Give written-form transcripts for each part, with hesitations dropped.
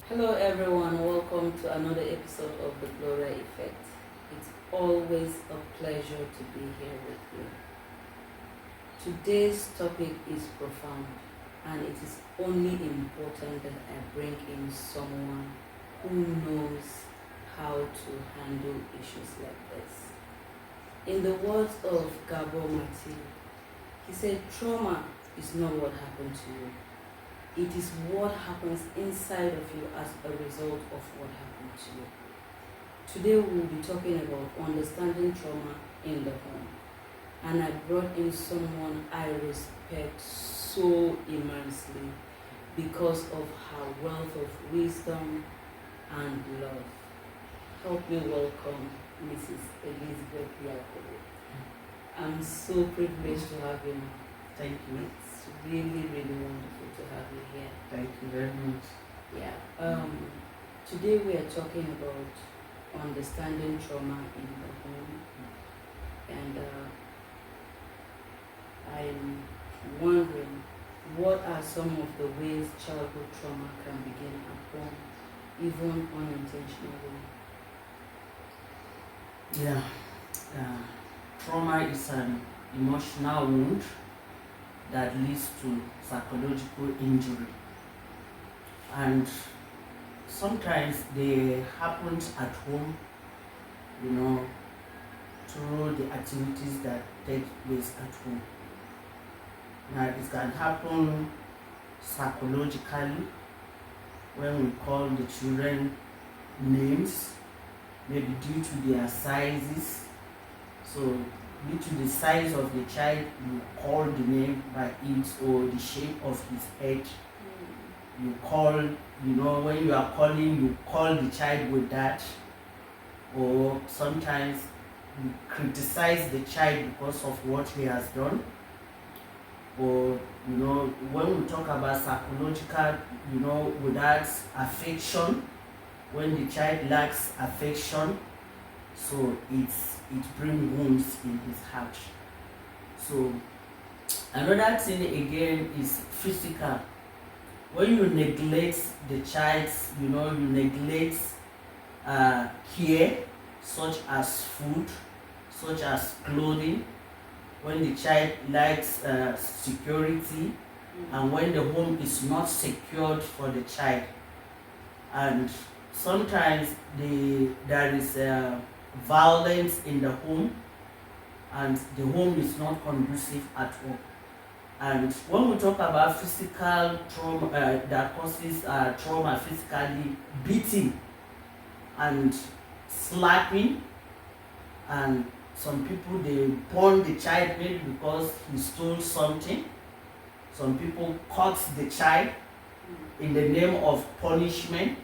Hello, everyone. Welcome to another episode of the Gloria Effect. It's always a pleasure to be here with you. Today's topic is profound, and it is only important that I bring in someone who knows how to handle issues like this. In the words of Gabor Mate, he said, "Trauma is not what happened to you. It is what happens inside of you as a result of what happened to you." Today we will be talking about understanding trauma in the home. And I brought in someone I respect so immensely because of her wealth of wisdom and love. Help me welcome Mrs. Elizabeth Yakobo. I'm so privileged to have you. Thank you. It's really, really wonderful to have you here. Thank you very much. Yeah. Today we are talking about understanding trauma in the home, and I'm wondering what are some of the ways childhood trauma can begin at home, even unintentionally. Yeah. Trauma is an emotional wound that leads to psychological injury. And sometimes they happen at home, through the activities that take place at home. Now, it can happen psychologically when we call the children names, maybe due to their sizes. So, due to the size of the child, you call the name by it, or the shape of his head. You call, when you are calling, you call the child with that. Or sometimes you criticize the child because of what he has done. Or, when we talk about psychological, without affection, when the child lacks affection, so it brings wounds in his heart. So another thing again is physical. When you neglect the child, you neglect care, such as food, such as clothing. When the child lacks security, and when the home is not secured for the child, and sometimes there is violence in the home, and the home is not conducive at all. And when we talk about physical trauma that causes trauma physically, beating and slapping, and some people, they burn the child maybe because he stole something. Some people cut the child in the name of punishment.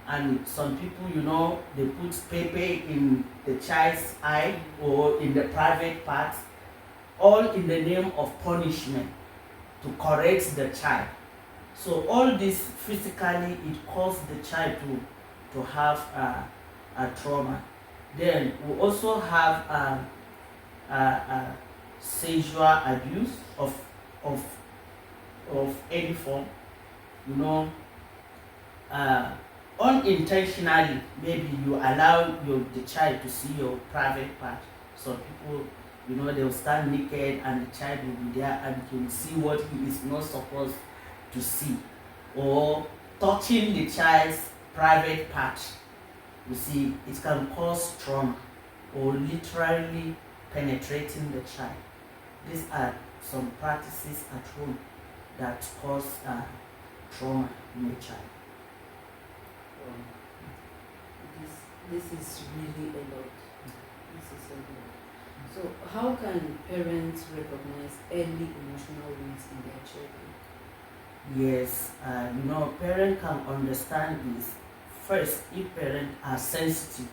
And some people, they put paper in the child's eye or in the private parts, all in the name of punishment, to correct the child. So all this physically, it causes the child to have a trauma. Then we also have sexual abuse of any form, unintentionally. Maybe you allow the child to see your private part. Some people, they'll stand naked and the child will be there, and he will see what he is not supposed to see. Or touching the child's private part. You see, it can cause trauma, or literally penetrating the child. These are some practices at home that cause trauma in the child. This is really a lot. This is a lot. So how can parents recognize early emotional wounds in their children? Yes, parents can understand this. First, if parents are sensitive.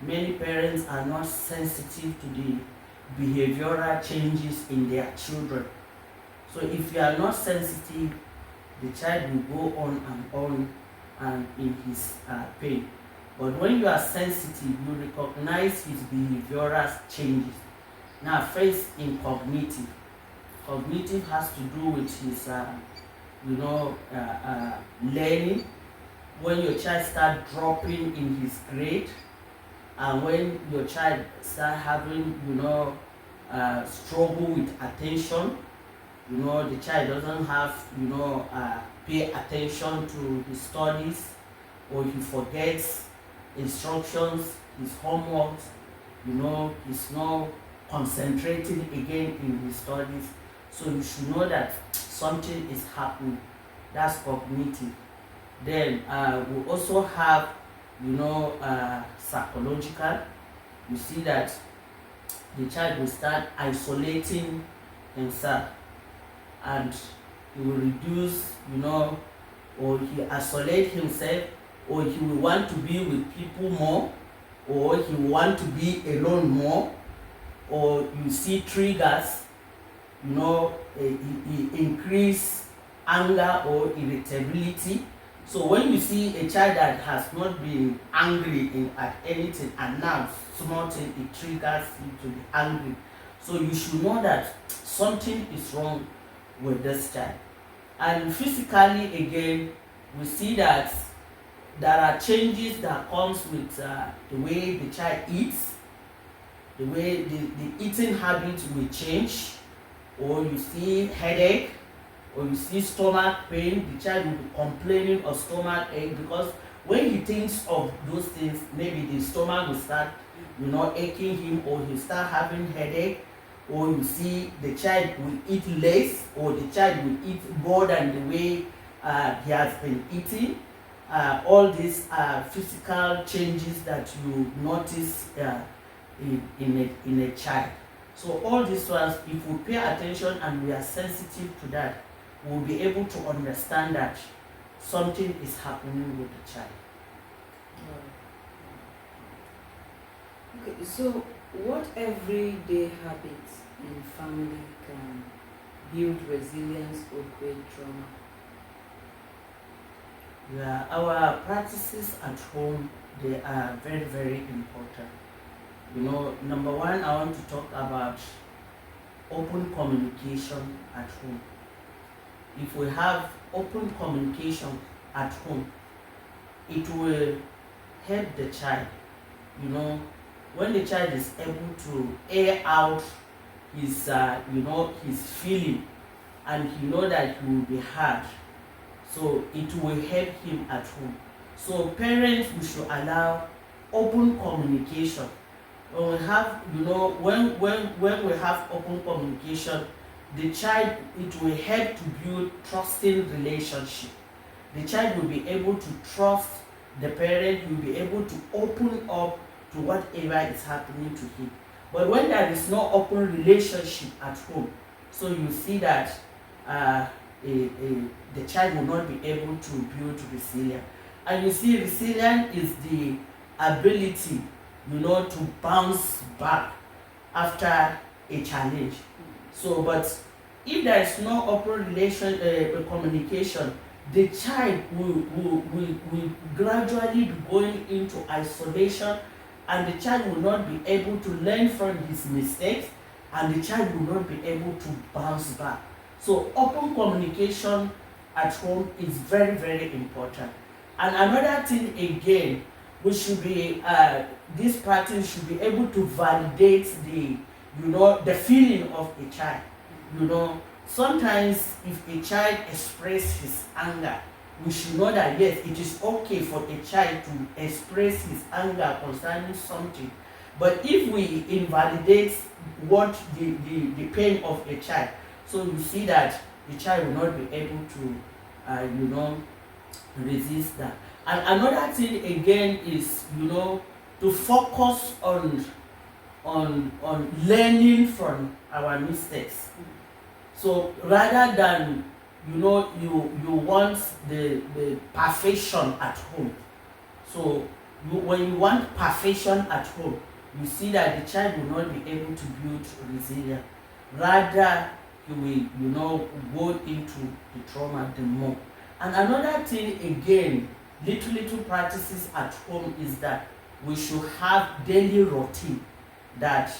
Many parents are not sensitive to the behavioral changes in their children. So if you are not sensitive, the child will go on and in his pain. But when you are sensitive, you recognize his behavioral changes. Now, first in cognitive. Cognitive has to do with his, learning, when your child start dropping in his grade, and when your child start having, struggle with attention, the child doesn't have, pay attention to his studies, or he forgets instructions, his homework, he's not concentrating again in his studies. So you should know that something is happening. That's cognitive. Then we also have, psychological. You see that the child will start isolating himself, and he will reduce, or he isolate himself, or he will want to be with people more, or he will want to be alone more, or you see triggers, he increase anger or irritability. So when you see a child that has not been angry at anything, and now small thing it triggers you to be angry, so you should know that something is wrong with this child. And physically again, we see that there are changes that comes with the way the child eats, the way the eating habits will change, or you see headache, or you see stomach pain. The child will be complaining of stomach ache, because when he thinks of those things, maybe the stomach will start, aching him, or he'll start having headache, or you see the child will eat less, or the child will eat more than the way he has been eating. All these physical changes that you notice in a child. So all these ones, if we pay attention and we are sensitive to that, we'll be able to understand that something is happening with the child. Okay, so what everyday habits in family can build resilience or create trauma? Yeah, our practices at home, they are very, very important. Number one, I want to talk about open communication at home. If we have open communication at home, it will help the child. When the child is able to air out his, his feeling, and he know that he will be heard, so it will help him at home. So parents, we should allow open communication. When we have, when we have open communication, the child, it will help to build trusting relationship. The child will be able to trust the parent, will be able to open up to whatever is happening to him. But when there is no open relationship at home, so you see that the child will not be able to build resilience. And you see, resilience is the ability, to bounce back after a challenge. So, but if there is no open communication, the child will gradually be going into isolation, and the child will not be able to learn from his mistakes, and the child will not be able to bounce back. So open communication at home is very, very important. And another thing again, we should be, this practice should be able to validate the feeling of a child. Sometimes if a child expresses his anger, we should know that yes, it is okay for a child to express his anger concerning something. But if we invalidate what the pain of a child, so you see that the child will not be able to, resist that. And another thing again is, to focus on learning from our mistakes. So rather than you want the perfection at home. So when you want perfection at home, you see that the child will not be able to build resilience. Rather, he will go into the trauma the more. And another thing again, little practices at home, is that we should have daily routine, that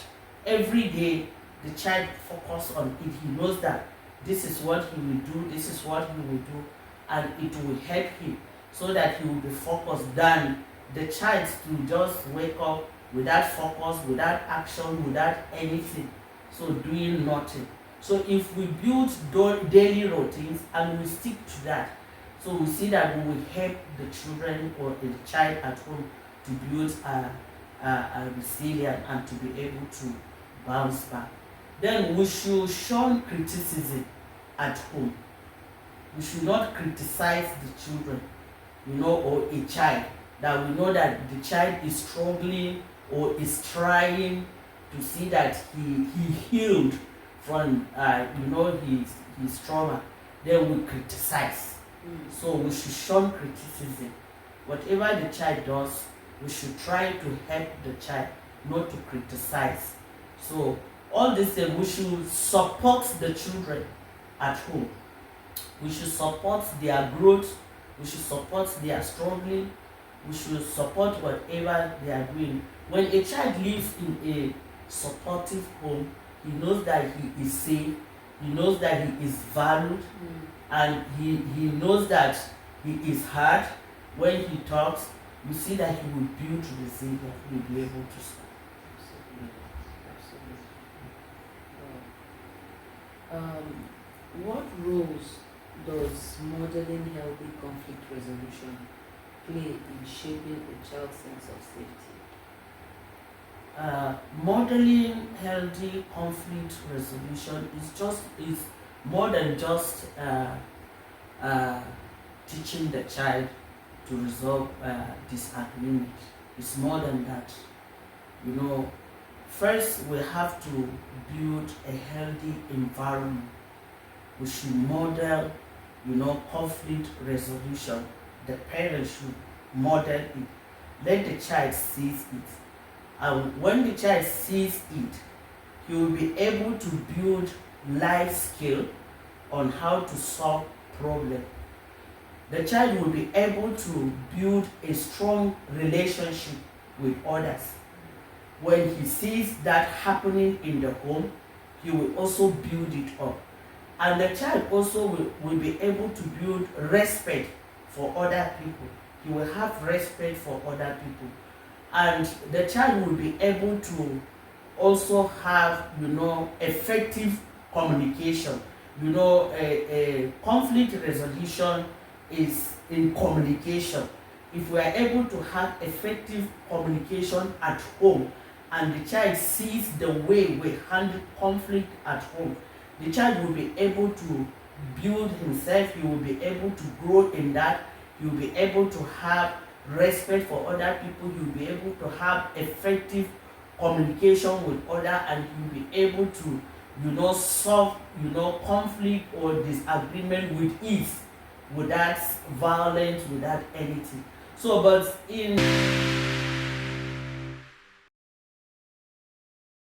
every day the child focus on it. He knows that this is what he will do, this is what he will do, and it will help him. so that he will be focused, than the child to just wake up without focus, without action, without anything, so doing nothing. So if we build daily routines and we stick to that, so we see that we will help the children or the child at home to build a resilience and to be able to bounce back. Then we should shun criticism at home. We should not criticize the children, or a child, that we know that the child is struggling or is trying to see that he healed from his trauma. Then we criticize. So we should shun criticism. Whatever the child does, we should try to help the child, not to criticize. So all this thing, we should support the children at home. We should support their growth. We should support their struggling. We should support whatever they are doing. When a child lives in a supportive home, he knows that he is safe. He knows that he is valued. And he knows that he is heard. When he talks, you see that he will build resilience. He will be able to stop. Absolutely. What roles does modeling healthy conflict resolution play in shaping a child's sense of safety? Modeling healthy conflict resolution is more than just teaching the child to resolve disagreement. It's more than that. First we have to build a healthy environment. We should model, conflict resolution. The parents should model it. Let the child see it. And when the child sees it, he will be able to build life skill on how to solve problem. The child will be able to build a strong relationship with others. When he sees that happening in the home, he will also build it up. And the child also will be able to build respect for other people. He will have respect for other people. And the child will be able to also have, effective communication. A conflict resolution is in communication. If we are able to have effective communication at home, and the child sees the way we handle conflict at home, the child will be able to build himself. He will be able to grow in that. He will be able to have respect for other people. He will be able to have effective communication with others, and he will be able to solve conflict or disagreement with ease, without violence, without anything. So but in